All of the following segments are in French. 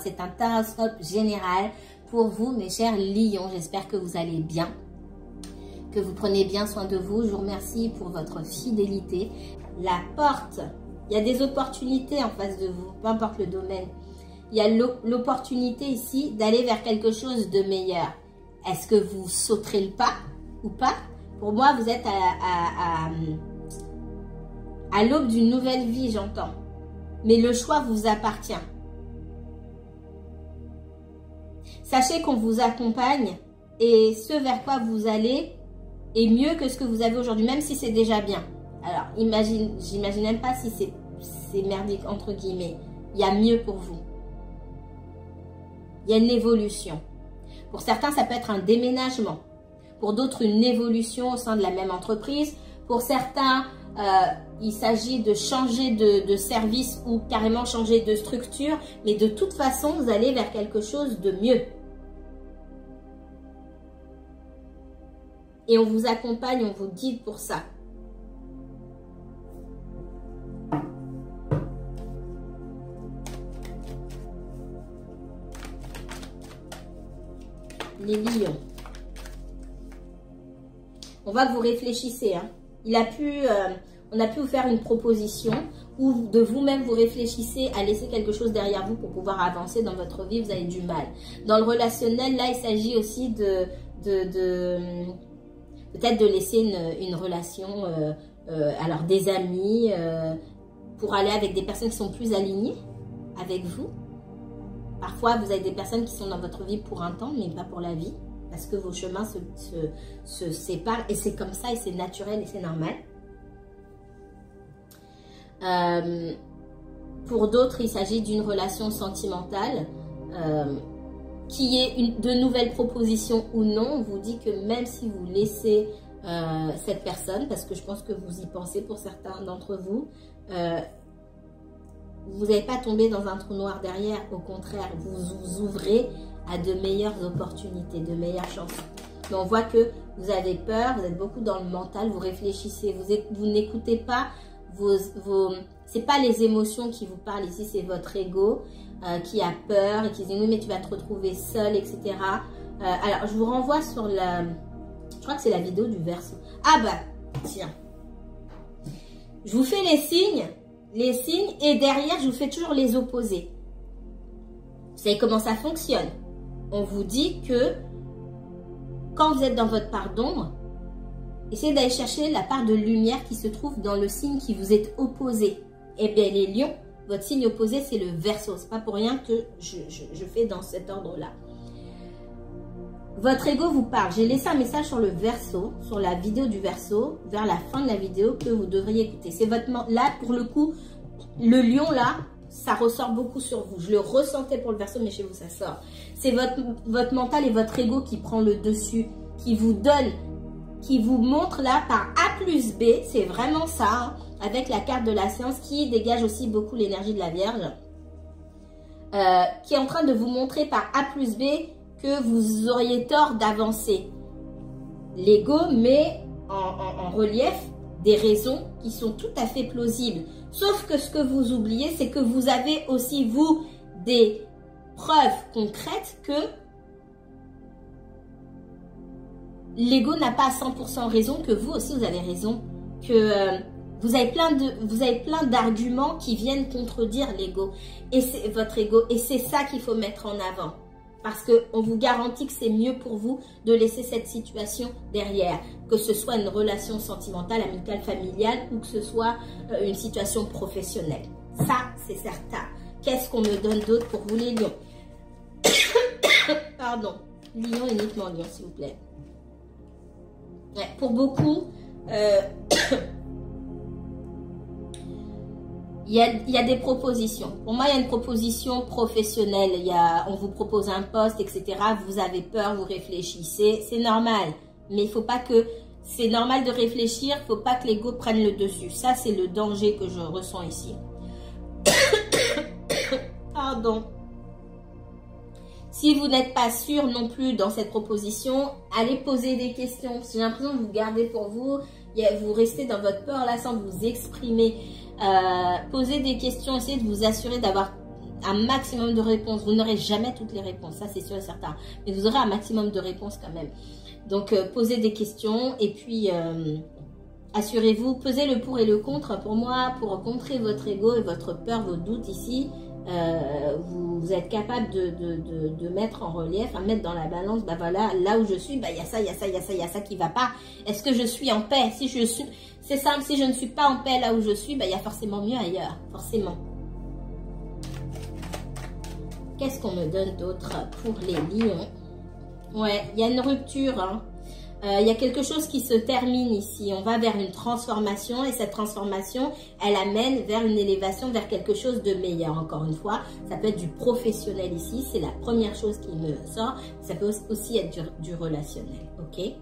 C'est un taroscope général pour vous, mes chers lions. J'espère que vous allez bien, que vous prenez bien soin de vous. Je vous remercie pour votre fidélité. La porte, il y a des opportunités en face de vous, peu importe le domaine. Il y a l'opportunité ici d'aller vers quelque chose de meilleur. Est-ce que vous sauterez le pas ou pas? Pour moi, vous êtes à l'aube d'une nouvelle vie, j'entends. Mais le choix vous appartient. Sachez qu'on vous accompagne et ce vers quoi vous allez est mieux que ce que vous avez aujourd'hui, même si c'est déjà bien. Alors, j'imagine même pas si c'est merdique, entre guillemets. Il y a mieux pour vous. Il y a une évolution. Pour certains, ça peut être un déménagement. Pour d'autres, une évolution au sein de la même entreprise. Pour certains, il s'agit de changer de service ou carrément changer de structure. Mais de toute façon, vous allez vers quelque chose de mieux. Et on vous accompagne, on vous guide pour ça. Les lions. On voit que vous réfléchissez. Hein. On a pu vous faire une proposition ou de vous-même vous réfléchissez à laisser quelque chose derrière vous pour pouvoir avancer dans votre vie. Vous avez du mal. Dans le relationnel, là, il s'agit aussi peut-être de laisser une relation, alors des amis, pour aller avec des personnes qui sont plus alignées avec vous. Parfois, vous avez des personnes qui sont dans votre vie pour un temps, mais pas pour la vie. Parce que vos chemins se séparent. Et c'est comme ça, et c'est naturel, et c'est normal. Pour d'autres, il s'agit d'une relation sentimentale. Qui est de nouvelles propositions ou non. On vous dit que même si vous laissez cette personne, parce que je pense que vous y pensez pour certains d'entre vous, vous n'allez pas tomber dans un trou noir derrière. Au contraire, vous vous ouvrez à de meilleures opportunités, de meilleures chances. Mais on voit que vous avez peur, vous êtes beaucoup dans le mental, vous réfléchissez, vous n'écoutez pas c'est pas les émotions qui vous parlent ici, c'est votre ego qui a peur et qui dit oui mais tu vas te retrouver seul, etc. Alors je vous renvoie sur je crois que c'est la vidéo du Verseau. Ah bah tiens, je vous fais les signes et derrière je vous fais toujours les opposés. Vous savez comment ça fonctionne? On vous dit que quand vous êtes dans votre part d'ombre, essayez d'aller chercher la part de lumière qui se trouve dans le signe qui vous est opposé. Eh bien les lions, votre signe opposé c'est le Verseau. C'est pas pour rien que je fais dans cet ordre-là. Votre ego vous parle. J'ai laissé un message sur le Verseau, sur la vidéo du Verseau, vers la fin de la vidéo que vous devriez écouter. C'est votre là pour le coup, le lion là, ça ressort beaucoup sur vous. Je le ressentais pour le Verseau, mais chez vous ça sort. C'est votre mental et votre ego qui prend le dessus, qui vous donne, qui vous montre là par A plus B, c'est vraiment ça, hein, avec la carte de la science qui dégage aussi beaucoup l'énergie de la Vierge, qui est en train de vous montrer par A plus B que vous auriez tort d'avancer. L'ego met en relief des raisons qui sont tout à fait plausibles. Sauf que ce que vous oubliez, c'est que vous avez aussi, vous, des preuves concrètes que l'ego n'a pas à 100% raison, que vous aussi vous avez raison, que vous avez plein d'arguments qui viennent contredire l'ego et c'est votre ego, et c'est ça qu'il faut mettre en avant parce que on vous garantit que c'est mieux pour vous de laisser cette situation derrière, que ce soit une relation sentimentale, amicale, familiale ou que ce soit une situation professionnelle. Ça c'est certain. Qu'est-ce qu'on me donne d'autre pour vous les lions? Pardon, lion, uniquement lion s'il vous plaît. Ouais, pour beaucoup, il y a des propositions. Pour moi, il y a une proposition professionnelle. On vous propose un poste, etc. Vous avez peur, vous réfléchissez. C'est normal. Mais il faut pas que... C'est normal de réfléchir. Il ne faut pas que l'ego prenne le dessus. Ça, c'est le danger que je ressens ici. Pardon. Si vous n'êtes pas sûr non plus dans cette proposition, allez poser des questions. J'ai l'impression que vous gardez pour vous. Vous restez dans votre peur là sans vous exprimer. Posez des questions, essayez de vous assurer d'avoir un maximum de réponses. Vous n'aurez jamais toutes les réponses, ça c'est sûr et certain. Mais vous aurez un maximum de réponses quand même. Donc, posez des questions et puis assurez-vous, pesez le pour et le contre. Pour moi, pour contrer votre ego et votre peur, vos doutes ici, vous êtes capable de mettre en relief, mettre dans la balance, bah voilà, là où je suis, bah il y a ça, il y a ça, il y a ça, il y a ça qui va pas. Est-ce que je suis en paix? Si je suis, c'est simple, si je ne suis pas en paix là où je suis, bah il y a forcément mieux ailleurs, forcément. Qu'est-ce qu'on me donne d'autre pour les lions? Ouais, il y a une rupture, hein. Il y a quelque chose qui se termine ici. On va vers une transformation et cette transformation, elle amène vers une élévation, vers quelque chose de meilleur. Encore une fois, ça peut être du professionnel ici. C'est la première chose qui me sort. Ça peut aussi être du relationnel. Ok?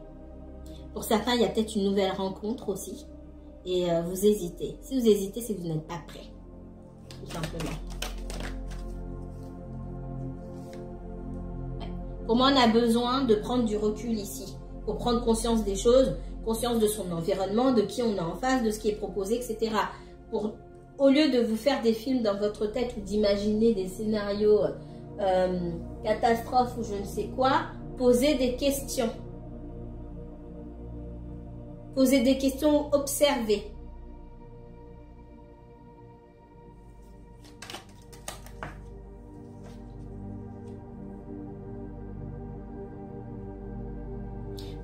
Pour certains, il y a peut-être une nouvelle rencontre aussi. Et vous hésitez. Si vous hésitez, c'est que vous n'êtes pas prêt. Tout simplement. Ouais. Pour moi, on a besoin de prendre du recul ici. Pour prendre conscience des choses, conscience de son environnement, de qui on a en face, de ce qui est proposé, etc. Au lieu de vous faire des films dans votre tête ou d'imaginer des scénarios catastrophes ou je ne sais quoi, posez des questions. Posez des questions, observez.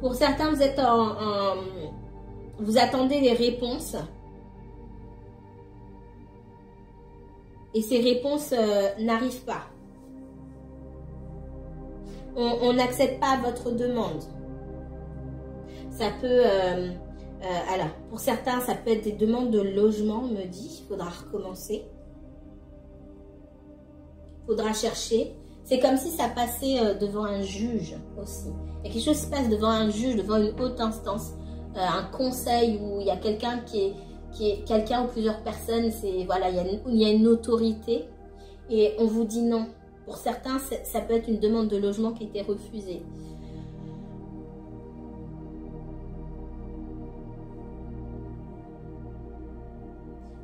Pour certains, vous êtes vous attendez les réponses. Et ces réponses n'arrivent pas. On n'accepte pas votre demande. Ça peut... alors, pour certains, ça peut être des demandes de logement, on me dit. Il faudra recommencer. Il faudra chercher. C'est comme si ça passait devant un juge aussi. Il y a quelque chose qui se passe devant un juge, devant une haute instance, un conseil où il y a quelqu'un qui est quelqu'un ou plusieurs personnes. Voilà, il y a une autorité et on vous dit non. Pour certains, ça peut être une demande de logement qui a été refusée.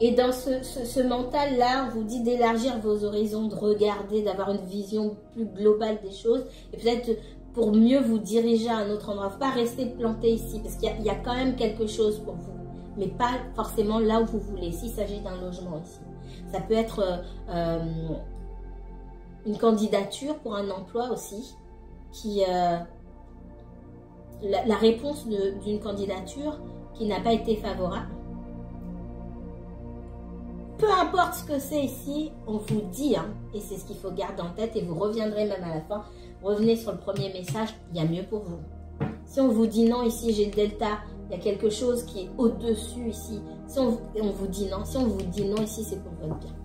Et dans ce mental-là, on vous dit d'élargir vos horizons, de regarder, d'avoir une vision plus globale des choses. Et peut-être pour mieux vous diriger à un autre endroit. Il ne faut pas rester planté ici, parce qu'il y a quand même quelque chose pour vous. Mais pas forcément là où vous voulez, s'il s'agit d'un logement ici. Ça peut être une candidature pour un emploi aussi. La réponse d'une candidature qui n'a pas été favorable. Peu importe ce que c'est ici, on vous dit, hein, et c'est ce qu'il faut garder en tête, et vous reviendrez même à la fin, revenez sur le premier message, il y a mieux pour vous. Si on vous dit non, ici j'ai le delta, il y a quelque chose qui est au-dessus ici, si on vous dit non, si on vous dit non ici, c'est pour votre bien.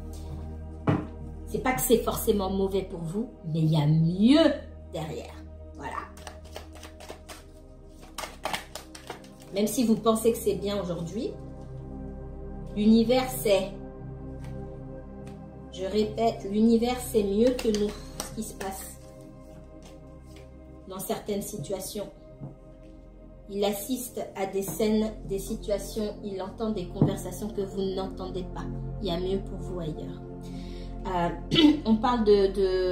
C'est pas que c'est forcément mauvais pour vous, mais il y a mieux derrière. Voilà. Même si vous pensez que c'est bien aujourd'hui, l'univers sait. Je répète, l'univers sait mieux que nous ce qui se passe dans certaines situations. Il assiste à des scènes, des situations, il entend des conversations que vous n'entendez pas. Il y a mieux pour vous ailleurs. On parle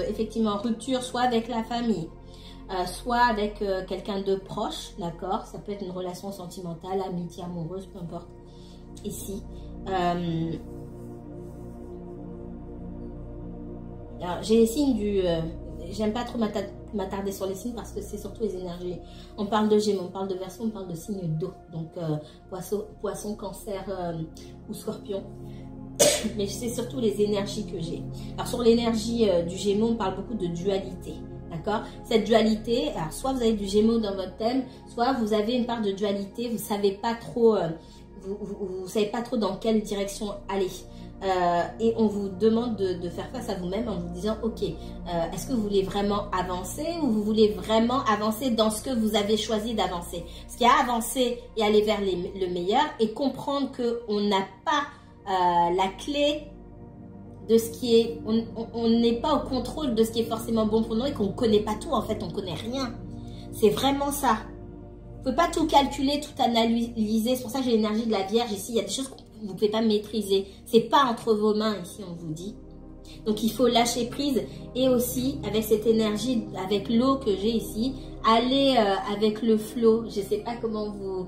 effectivement, rupture, soit avec la famille, soit avec quelqu'un de proche, d'accord? Ça peut être une relation sentimentale, amitié, amoureuse, peu importe. Ici. Alors, j'ai les signes du... J'aime pas trop m'attarder sur les signes parce que c'est surtout les énergies. On parle de Gémeaux, on parle de Verseau, on parle de signes d'eau. Donc, poisson, cancer ou scorpion. Mais c'est surtout les énergies que j'ai. Alors, sur l'énergie du Gémeaux, on parle beaucoup de dualité. D'accord? Cette dualité, alors soit vous avez du Gémeaux dans votre thème, soit vous avez une part de dualité, vous savez pas trop... vous savez pas trop dans quelle direction aller. Et on vous demande de faire face à vous-même en vous disant, ok, est-ce que vous voulez vraiment avancer ou vous voulez vraiment avancer dans ce que vous avez choisi d'avancer? Parce qu'il y a avancer et aller vers le meilleur et comprendre qu'on n'a pas la clé de ce qui est... On n'est pas au contrôle de ce qui est forcément bon pour nous et qu'on ne connaît pas tout. En fait, on ne connaît rien. C'est vraiment ça. Vous ne pouvez pas tout calculer, tout analyser. C'est pour ça que j'ai l'énergie de la Vierge ici. Il y a des choses que vous ne pouvez pas maîtriser. Ce n'est pas entre vos mains ici, on vous dit. Donc, il faut lâcher prise et aussi, avec cette énergie, avec l'eau que j'ai ici, aller avec le flow. Je ne sais pas comment vous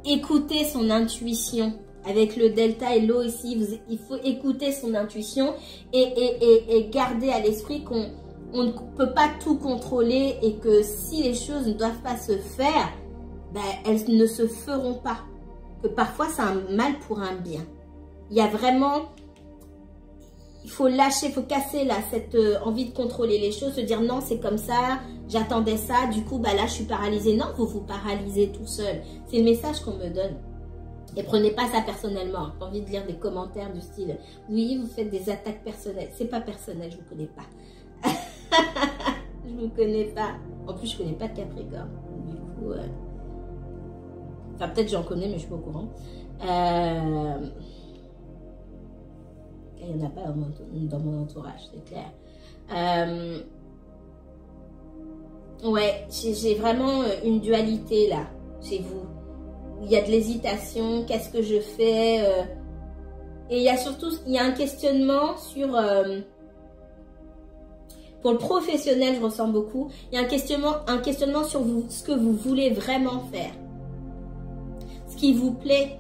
écoutez son intuition. Avec le delta et l'eau ici, il faut écouter son intuition et garder à l'esprit qu'on ne peut pas tout contrôler et que si les choses ne doivent pas se faire, ben, elles ne se feront pas. Que parfois, c'est un mal pour un bien. Il y a vraiment... Il faut lâcher, il faut casser là, cette envie de contrôler les choses, se dire non, c'est comme ça, j'attendais ça, du coup, bah là, je suis paralysée. Non, vous vous paralysez tout seul. C'est le message qu'on me donne. Et prenez pas ça personnellement. J'ai envie de lire des commentaires du style « Oui, vous faites des attaques personnelles. » C'est pas personnel, je vous connais pas. Je vous connais pas. En plus, je connais pas de Capricorne. Du coup, enfin, peut-être j'en connais, mais je suis pas au courant. Il n'y en a pas dans mon entourage, c'est clair. Ouais, j'ai vraiment une dualité là, chez vous. Il y a de l'hésitation, qu'est-ce que je fais et il y a surtout, il y a un questionnement sur... pour le professionnel, je ressens beaucoup. Il y a un questionnement sur vous, ce que vous voulez vraiment faire. Ce qui vous plaît.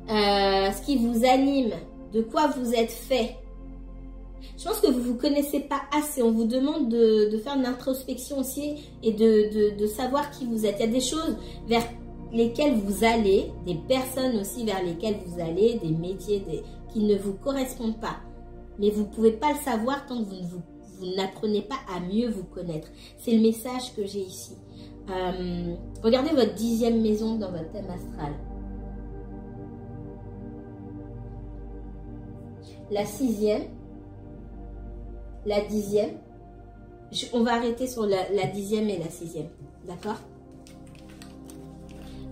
Ce qui vous anime. De quoi vous êtes fait. Je pense que vous ne vous connaissez pas assez. On vous demande de faire une introspection aussi et de savoir qui vous êtes. Il y a des choses vers lesquelles vous allez, des personnes aussi vers lesquelles vous allez, des métiers qui ne vous correspondent pas. Mais vous ne pouvez pas le savoir tant que vous n'apprenez pas à mieux vous connaître. C'est le message que j'ai ici. Regardez votre 10e maison dans votre thème astral. La 6e, la 10e, on va arrêter sur la 10e et la 6e, d'accord?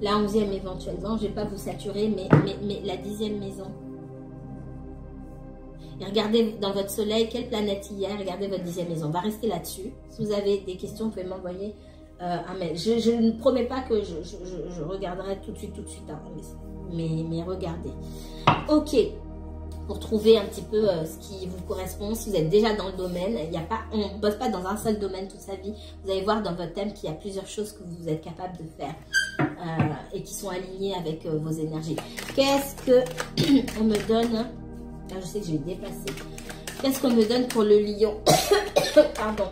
La 11e éventuellement, je ne vais pas vous saturer, mais la 10e maison. Et regardez dans votre soleil, quelle planète il y a, regardez votre 10e maison. On va rester là-dessus. Si vous avez des questions, vous pouvez m'envoyer un mail. Je ne promets pas que je regarderai tout de suite, hein, mais regardez. Ok. Pour trouver un petit peu ce qui vous correspond. Si vous êtes déjà dans le domaine, on ne bosse pas dans un seul domaine toute sa vie. Vous allez voir dans votre thème qu'il y a plusieurs choses que vous êtes capable de faire et qui sont alignées avec vos énergies. Qu'est-ce qu'on me donne? Ah, je sais que je vais dépasser. Qu'est-ce qu'on me donne pour le lion? Pardon.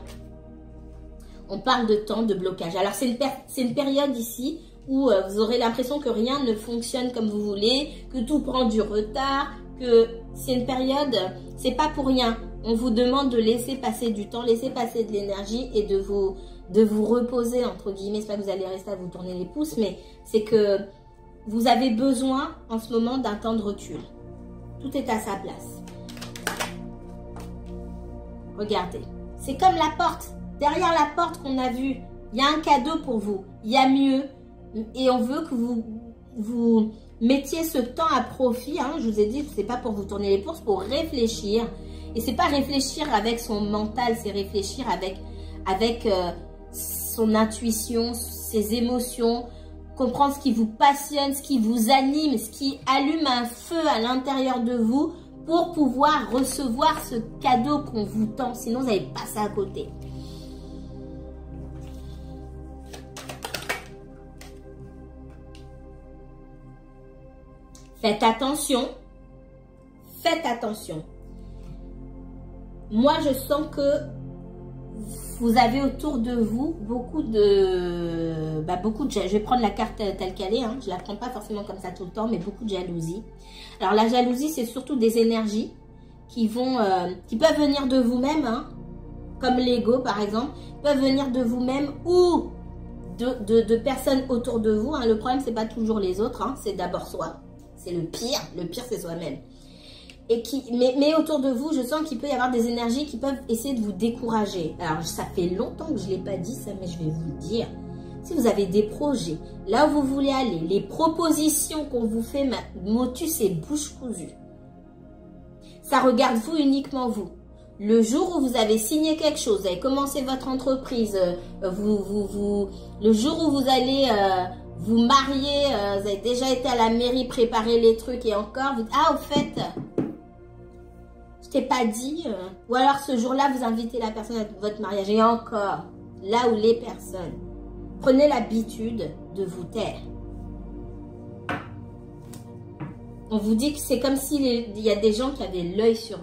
On parle de temps, de blocage. Alors, c'est une période ici où vous aurez l'impression que rien ne fonctionne comme vous voulez, que tout prend du retard, que c'est une période, c'est pas pour rien. On vous demande de laisser passer du temps, laisser passer de l'énergie et de vous reposer, entre guillemets. C'est pas que vous allez rester à vous tourner les pouces, mais c'est que vous avez besoin en ce moment d'un temps de recul. Tout est à sa place. Regardez. C'est comme la porte. Derrière la porte qu'on a vue, il y a un cadeau pour vous. Il y a mieux. Et on veut que vous mettiez ce temps à profit. Hein. Je vous ai dit, c'est pas pour vous tourner les pouces, pour réfléchir. Et c'est pas réfléchir avec son mental, c'est réfléchir avec son intuition, ses émotions, comprendre ce qui vous passionne, ce qui vous anime, ce qui allume un feu à l'intérieur de vous pour pouvoir recevoir ce cadeau qu'on vous tend. Sinon, vous allez passer à côté. Faites attention. Faites attention. Moi, je sens que vous avez autour de vous beaucoup de je vais prendre la carte telle qu'elle est, hein, je la prends pas forcément comme ça tout le temps, mais beaucoup de jalousie. Alors la jalousie, c'est surtout des énergies qui peuvent venir de vous-même, hein, comme l'ego par exemple, peuvent venir de vous-même ou de personnes autour de vous, hein. Le problème, c'est pas toujours les autres, hein, c'est d'abord soi, c'est le pire c'est soi-même. Mais autour de vous, je sens qu'il peut y avoir des énergies qui peuvent essayer de vous décourager. Alors, ça fait longtemps que je ne l'ai pas dit ça, mais je vais vous le dire. Si vous avez des projets, là où vous voulez aller, les propositions qu'on vous fait, motus et bouche cousue, ça regarde vous, uniquement vous. Le jour où vous avez signé quelque chose, vous avez commencé votre entreprise, le jour où vous allez vous marier, vous avez déjà été à la mairie préparer les trucs et encore, au fait... Je t'ai pas dit. Ou alors ce jour-là, vous invitez la personne à votre mariage. Et encore, là où les personnes, prenez l'habitude de vous taire. On vous dit que c'est comme s'il y a des gens qui avaient l'œil sur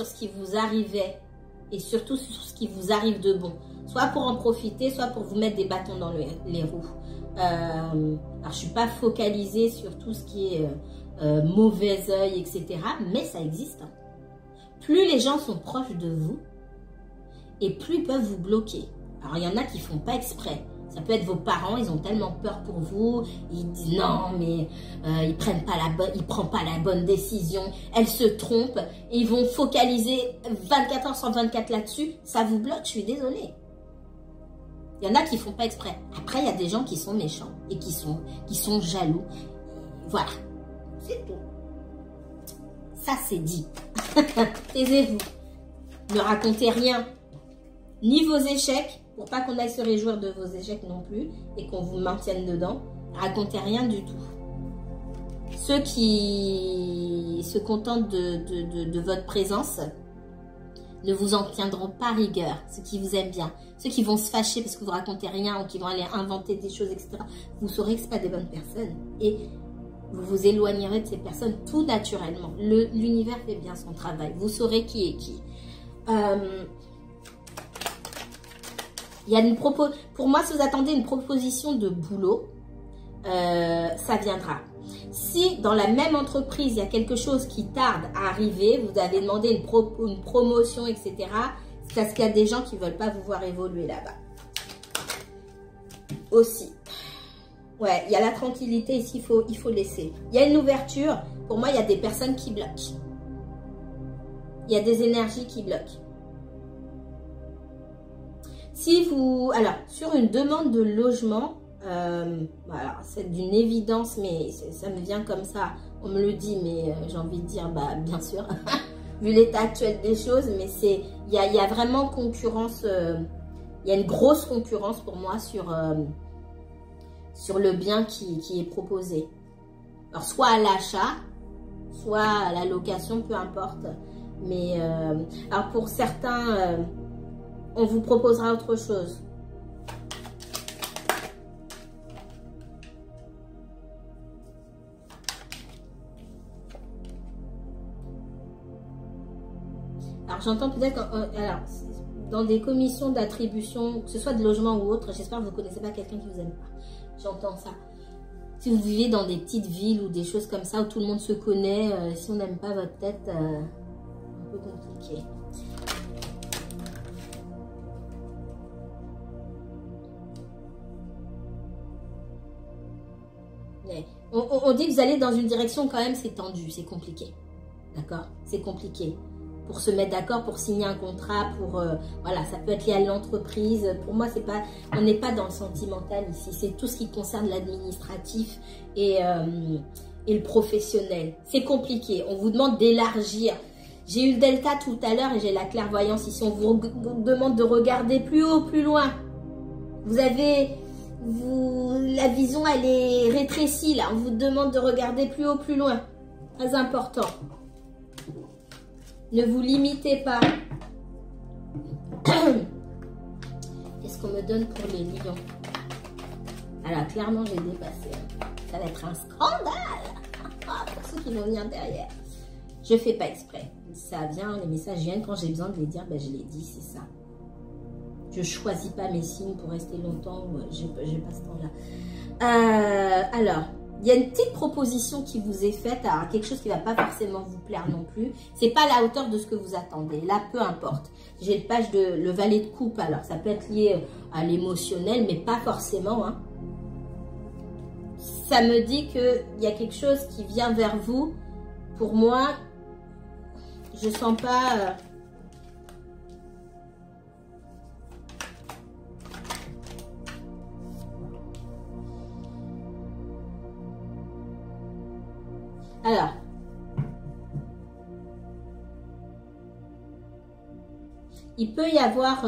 ce qui vous arrivait. Et surtout sur ce qui vous arrive de bon. Soit pour en profiter, soit pour vous mettre des bâtons dans les roues. Alors, je ne suis pas focalisée sur tout ce qui est mauvais œil, etc. Mais ça existe. Hein. Plus les gens sont proches de vous, et plus ils peuvent vous bloquer. Alors, il y en a qui ne font pas exprès. Ça peut être vos parents, ils ont tellement peur pour vous. Ils disent non, mais ils ne prennent pas la bonne décision. Elle se trompe. Et ils vont focaliser 24 heures sur 24 là-dessus. Ça vous bloque, je suis désolée. Il y en a qui ne font pas exprès. Après, il y a des gens qui sont méchants et qui sont jaloux. Voilà, c'est tout. Ça, c'est dit. Taisez-vous. Ne racontez rien. Ni vos échecs, pour pas qu'on aille se réjouir de vos échecs non plus et qu'on vous maintienne dedans. Racontez rien du tout. Ceux qui se contentent de votre présence ne vous en tiendront pas rigueur. Ceux qui vous aiment bien. Ceux qui vont se fâcher parce que vous racontez rien ou qui vont aller inventer des choses, etc. Vous saurez que ce pas des bonnes personnes. Et vous vous éloignerez de ces personnes tout naturellement. L'univers fait bien son travail. Vous saurez qui est qui. Il y a une pour moi, si vous attendez une proposition de boulot, ça viendra. Si dans la même entreprise, il y a quelque chose qui tarde à arriver, vous avez demandé une promotion, etc., c'est parce qu'il y a des gens qui ne veulent pas vous voir évoluer là-bas. Aussi. Ouais, il y a la tranquillité ici, il faut laisser. Il y a une ouverture. Pour moi, il y a des personnes qui bloquent. Il y a des énergies qui bloquent. Si vous... Alors, sur une demande de logement, voilà, c'est d'une évidence, mais ça me vient comme ça. On me le dit, mais j'ai envie de dire, bah, bien sûr, vu l'état actuel des choses, mais il y a vraiment concurrence, il y a une grosse concurrence pour moi sur le bien qui est proposé. Alors, soit à l'achat, soit à la location, peu importe. Mais, alors pour certains... on vous proposera autre chose. Alors, j'entends peut-être... alors, dans des commissions d'attribution, que ce soit de logement ou autre, j'espère que vous ne connaissez pas quelqu'un qui vous aime pas. J'entends ça. Si vous vivez dans des petites villes ou des choses comme ça, où tout le monde se connaît, si on n'aime pas votre tête, un peu compliqué. On dit que vous allez dans une direction quand même, c'est tendu, c'est compliqué. D'accord? C'est compliqué. Pour se mettre d'accord, pour signer un contrat, pour... voilà, ça peut être lié à l'entreprise. Pour moi, c'est pas, on n'est pas dans le sentimental ici. C'est tout ce qui concerne l'administratif et le professionnel. C'est compliqué. On vous demande d'élargir. J'ai eu le delta tout à l'heure et j'ai la clairvoyance ici. On vous demande de regarder plus haut, plus loin. Vous avez... la vision, elle est rétrécie, là. On vous demande de regarder plus haut, plus loin. Très important. Ne vous limitez pas. Qu'est-ce qu'on me donne pour les lions? Alors, clairement, j'ai dépassé. Ça va être un scandale. Pour ceux qui vont venir derrière. Je ne fais pas exprès. Ça vient, les messages viennent. Quand j'ai besoin de les dire, ben, je les dis, c'est ça. Je ne choisis pas mes signes pour rester longtemps. Je n'ai pas ce temps-là. Alors, il y a une petite proposition qui vous est faite. Alors, quelque chose qui ne va pas forcément vous plaire non plus. Ce n'est pas à la hauteur de ce que vous attendez. Là, peu importe. J'ai le page de le valet de coupe. Alors, ça peut être lié à l'émotionnel, mais pas forcément. Hein. Ça me dit qu'il y a quelque chose qui vient vers vous. Pour moi, je ne sens pas... Alors, il peut y avoir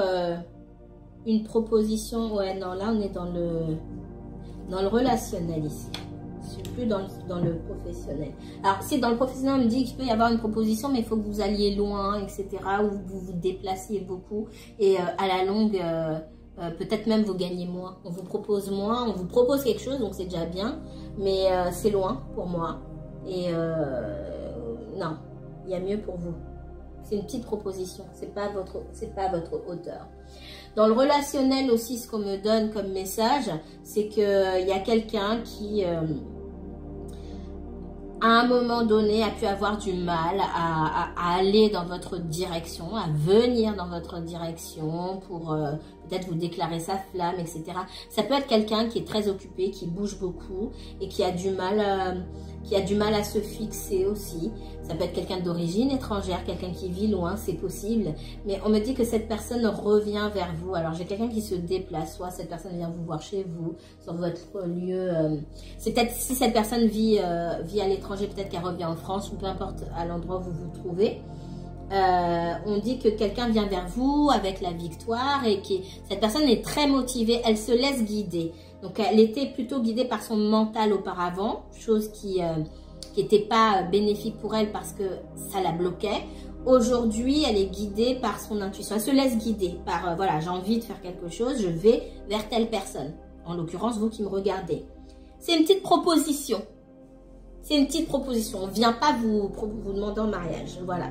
une proposition. Ouais, non, là, on est dans le relationnel ici. suis plus dans le professionnel. Alors, si dans le professionnel, on me dit qu'il peut y avoir une proposition, mais il faut que vous alliez loin, etc. Ou vous vous déplaciez beaucoup. Et à la longue, peut-être même vous gagnez moins. On vous propose moins, on vous propose quelque chose, donc c'est déjà bien. Mais c'est loin pour moi. Et non, il y a mieux pour vous. C'est une petite proposition, c'est pas votre hauteur. Dans le relationnel aussi, ce qu'on me donne comme message, c'est qu'il y a quelqu'un qui, à un moment donné, a pu avoir du mal à aller dans votre direction, à venir dans votre direction pour peut-être vous déclarer sa flamme, etc. Ça peut être quelqu'un qui est très occupé, qui bouge beaucoup et qui a du mal à se fixer aussi. Ça peut être quelqu'un d'origine étrangère, quelqu'un qui vit loin, c'est possible. Mais on me dit que cette personne revient vers vous. Alors j'ai quelqu'un qui se déplace, soit cette personne vient vous voir chez vous, sur votre lieu. C'est peut-être si cette personne vit à l'étranger, peut-être qu'elle revient en France, ou peu importe à l'endroit où vous vous trouvez. On dit que quelqu'un vient vers vous avec la victoire et que cette personne est très motivée, elle se laisse guider. Donc elle était plutôt guidée par son mental auparavant, chose qui n'était pas bénéfique pour elle parce que ça la bloquait. Aujourd'hui, elle est guidée par son intuition, elle se laisse guider par voilà, j'ai envie de faire quelque chose, je vais vers telle personne. En l'occurrence, vous qui me regardez. C'est une petite proposition. C'est une petite proposition. On ne vient pas vous demander en mariage. Voilà.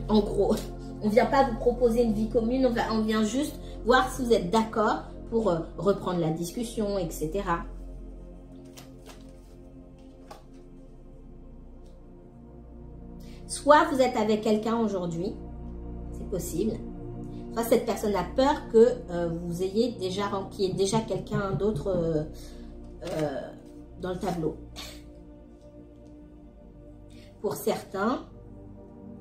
En gros, on ne vient pas vous proposer une vie commune. On vient juste voir si vous êtes d'accord pour reprendre la discussion, etc. Soit vous êtes avec quelqu'un aujourd'hui. C'est possible. Soit cette personne a peur que vous ayez déjà, qu'il y ait déjà quelqu'un d'autre dans le tableau. Pour certains,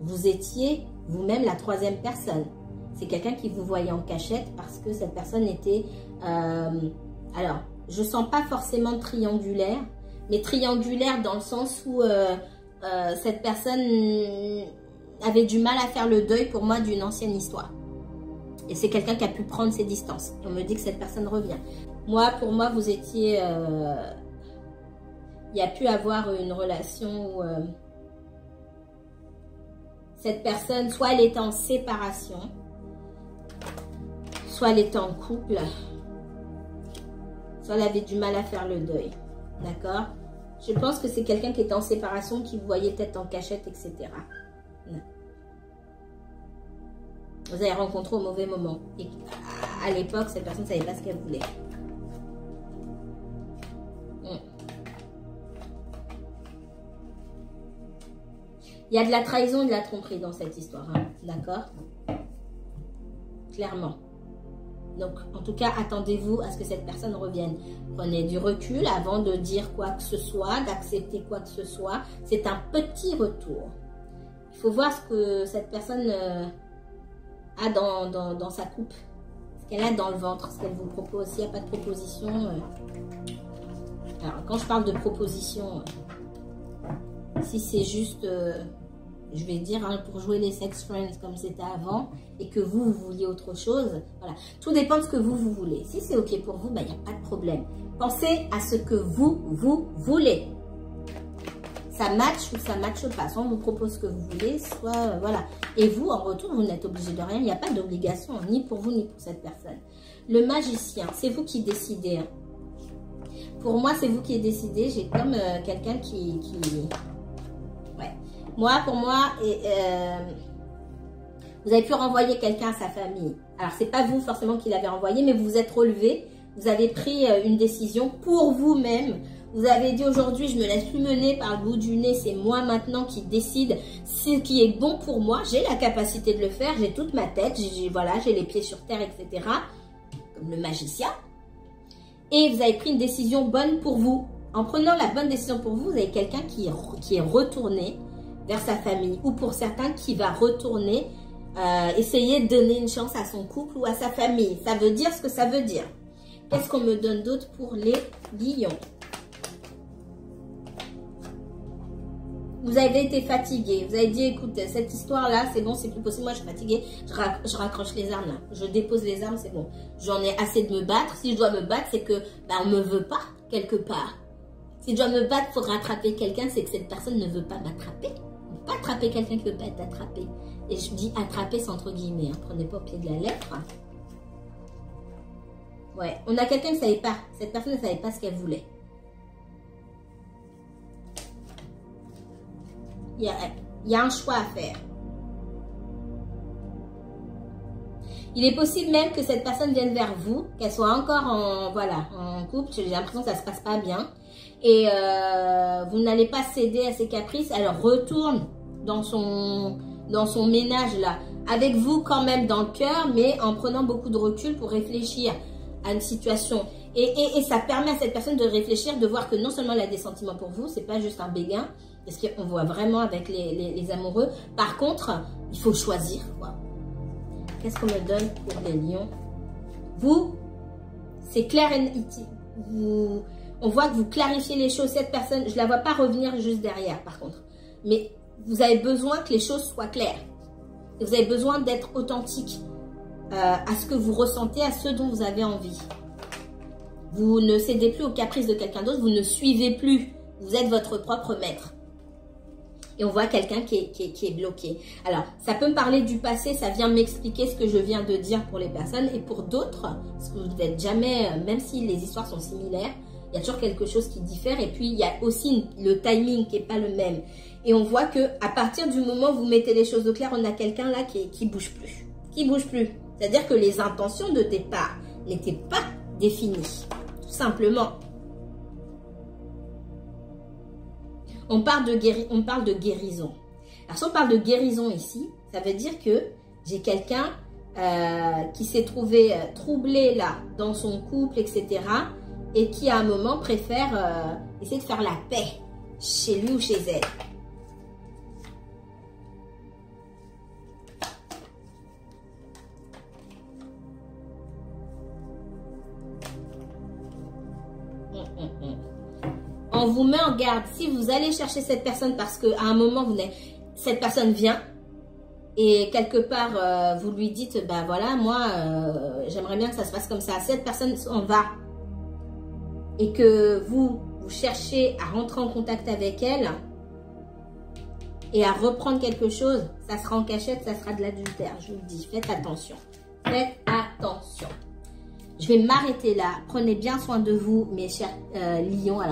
vous étiez vous-même la troisième personne. C'est quelqu'un qui vous voyait en cachette parce que cette personne était... alors, je ne sens pas forcément triangulaire, mais triangulaire dans le sens où cette personne avait du mal à faire le deuil pour moi d'une ancienne histoire. Et c'est quelqu'un qui a pu prendre ses distances. On me dit que cette personne revient. Moi, pour moi, vous étiez... il y a pu avoir une relation où... cette personne, soit elle était en séparation, soit elle était en couple, soit elle avait du mal à faire le deuil. D'accord? Je pense que c'est quelqu'un qui est en séparation, qui vous voyait peut-être en cachette, etc. Non. Vous avez rencontré au mauvais moment. Et à l'époque, cette personne ne savait pas ce qu'elle voulait. Il y a de la trahison et de la tromperie dans cette histoire, hein, d'accord? Clairement. Donc, en tout cas, attendez-vous à ce que cette personne revienne. Prenez du recul avant de dire quoi que ce soit, d'accepter quoi que ce soit. C'est un petit retour. Il faut voir ce que cette personne a dans sa coupe. Ce qu'elle a dans le ventre, ce qu'elle vous propose. S'il n'y a pas de proposition... Alors, quand je parle de proposition, si c'est juste... je vais dire, hein, pour jouer les sex friends comme c'était avant, et que vous vouliez autre chose, voilà. Tout dépend de ce que vous voulez. Si c'est OK pour vous, il n'y a pas de problème. Pensez à ce que vous voulez. Ça match ou ça matche pas. Soit on vous propose ce que vous voulez, soit voilà. Et vous, en retour, vous n'êtes obligé de rien. Il n'y a pas d'obligation, ni pour vous, ni pour cette personne. Le magicien, c'est vous qui décidez. Hein. Pour moi, c'est vous qui décidez. J'ai comme quelqu'un qui... Ouais. Moi, pour moi, vous avez pu renvoyer quelqu'un à sa famille. Alors, c'est pas vous forcément qui l'avez renvoyé, mais vous vous êtes relevé. Vous avez pris une décision pour vous-même. Vous avez dit aujourd'hui, je me laisse plus mener par le bout du nez. C'est moi maintenant qui décide ce qui est bon pour moi. J'ai la capacité de le faire. J'ai toute ma tête. Voilà, j'ai les pieds sur terre, etc. Comme le magicien. Et vous avez pris une décision bonne pour vous. En prenant la bonne décision pour vous, vous avez quelqu'un qui est retourné vers sa famille. Ou pour certains, qui va retourner, essayer de donner une chance à son couple ou à sa famille. Ça veut dire ce que ça veut dire. Qu'est-ce qu'on me donne d'autre pour les lions? Vous avez été fatigué. Vous avez dit, écoute, cette histoire-là, c'est bon, c'est plus possible. Moi, je suis fatiguée. Je raccroche les armes, là. Je dépose les armes, c'est bon. J'en ai assez de me battre. Si je dois me battre, c'est que, on me veut pas, quelque part. Si je dois me battre pour rattraper quelqu'un, c'est que cette personne ne veut pas m'attraper. On ne peut pas attraper quelqu'un qui ne veut pas être attrapé. Et je dis attraper, c'est entre guillemets. Hein. Prenez pas au pied de la lettre. Ouais, on a quelqu'un qui ne savait pas. Cette personne ne savait pas ce qu'elle voulait. Il y a un choix à faire. Il est possible même que cette personne vienne vers vous, qu'elle soit encore en couple. J'ai l'impression que ça ne se passe pas bien. Et vous n'allez pas céder à ses caprices. Elle retourne dans son ménage là. Avec vous quand même dans le cœur, mais en prenant beaucoup de recul pour réfléchir à une situation. Et ça permet à cette personne de réfléchir, de voir que non seulement elle a des sentiments pour vous, c'est pas juste un béguin. Parce qu'on voit vraiment avec les amoureux. Par contre, il faut choisir quoi. Qu'est-ce qu'on me donne pour les lions? Vous, c'est clair et nitide. On voit que vous clarifiez les choses. Cette personne, je ne la vois pas revenir juste derrière par contre. Mais vous avez besoin que les choses soient claires. Et vous avez besoin d'être authentique à ce que vous ressentez, à ce dont vous avez envie. Vous ne cédez plus aux caprices de quelqu'un d'autre. Vous ne suivez plus. Vous êtes votre propre maître. Et on voit quelqu'un qui est bloqué. Alors, ça peut me parler du passé, ça vient m'expliquer ce que je viens de dire pour les personnes. Et pour d'autres, parce que vous n'êtes jamais, même si les histoires sont similaires, il y a toujours quelque chose qui diffère. Et puis, il y a aussi le timing qui n'est pas le même. Et on voit que à partir du moment où vous mettez les choses au clair, on a quelqu'un là qui bouge plus. Qui bouge plus. C'est-à-dire que les intentions de départ n'étaient pas définies. Tout simplement. On parle de guérison. Alors, si on parle de guérison ici, ça veut dire que j'ai quelqu'un qui s'est trouvé troublé là dans son couple, etc. Et qui à un moment préfère essayer de faire la paix chez lui ou chez elle. On vous met en garde. Si vous allez chercher cette personne parce qu'à un moment, cette personne vient et quelque part, vous lui dites, ben voilà, moi, j'aimerais bien que ça se passe comme ça. Cette personne s'en va et que vous cherchez à rentrer en contact avec elle et à reprendre quelque chose, ça sera en cachette, ça sera de l'adultère. Je vous le dis, faites attention. Faites attention. Je vais m'arrêter là. Prenez bien soin de vous, mes chers lions. Alors,